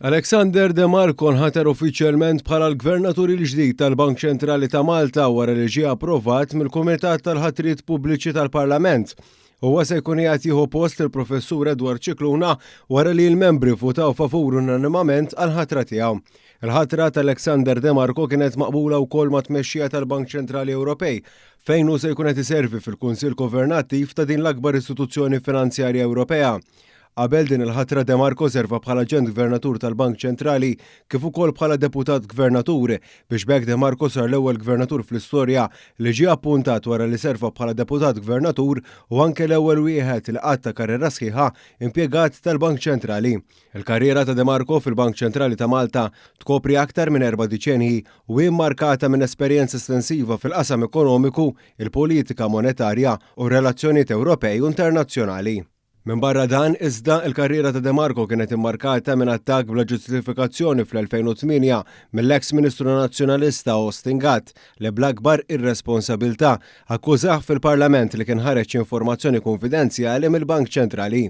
Alexander De Marco nħatar uffiċjalment bħala l-Gvernatur il-ġdid tal-Bank Ċentrali ta' Malta wara li ġie approvat mill-Kumitat tal-Ħatrijiet Pubbliċi tal-Parlament. Huwa se jkun qiegħed jieħu post il-Professur Edward Cicluna wara li l-membri votaw favur unanimament għall-ħatra tiegħu. Il-ħatra tal-Alexander De Marco kienet maqbula wkoll ma' tmexxija tal-Bank Ċentrali Ewropej fejn hu se jkun qed iservi fil-Kunsill Governattiv ta' din l-akbar istituzzjoni finanzjarja Ewropea. Qabel din il-ħatra De Marco serva bħala ġent gvernatur tal-Bank Ċentrali kif ukoll bħala deputat gvernatur biex bekk De Marco sar l-ewwel gvernatur fl-istorja li ġie appuntat wara li serva bħala deputat gvernatur u anke l-ewwel wieħed li qatt ta' karriera sħiħa impjegat tal-Bank Ċentrali. Il-karriera ta' De Marco fil-Bank Ċentrali ta' Malta tkopri aktar minn 4 diċenji u mmarkata minn esperjenza estensiva fil-qasam ekonomiku, il-politika monetarja u relazzjonijiet Ewropej u internazzjonali. Min barra dan, iżda il-karriera ta' De Marco kienet immarkata minn attakk bla ġustifikazzjoni fl-2008 mill-eks Ministru Nazzjonalista Austin Gatt li bl-akbar irresponsabilità akkużah fil-Parlament li kien ħareġ informazzjoni konfidenzjali mill-Bank Ċentrali.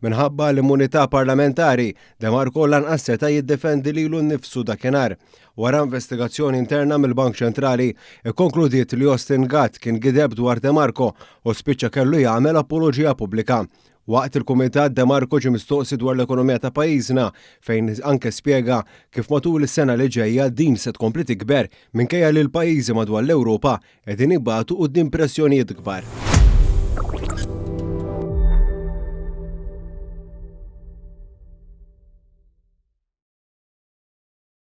Minħabba l-immunità parlamentari, De Marco lanqas seta' jiddefendi lilu nnifsu dakinhar. Wara investigazzjoni interna mill-Bank Ċentrali, ikkonkludiet li Austin Gatt kien gideb dwar De Marco u spiċċa kellu jagħmel apoloġija pubblika. Waqt il-Kumitat De Marco ġie mistoqsi dwar l-ekonomija ta' pajjiżna fejn anke spjega kif matul is-sena li ġejja din se tkompli tikber minkejja li l-pajjiżi madwar l-Ewropa qegħdin ibagħtu quddiem pressjonijiet kbar.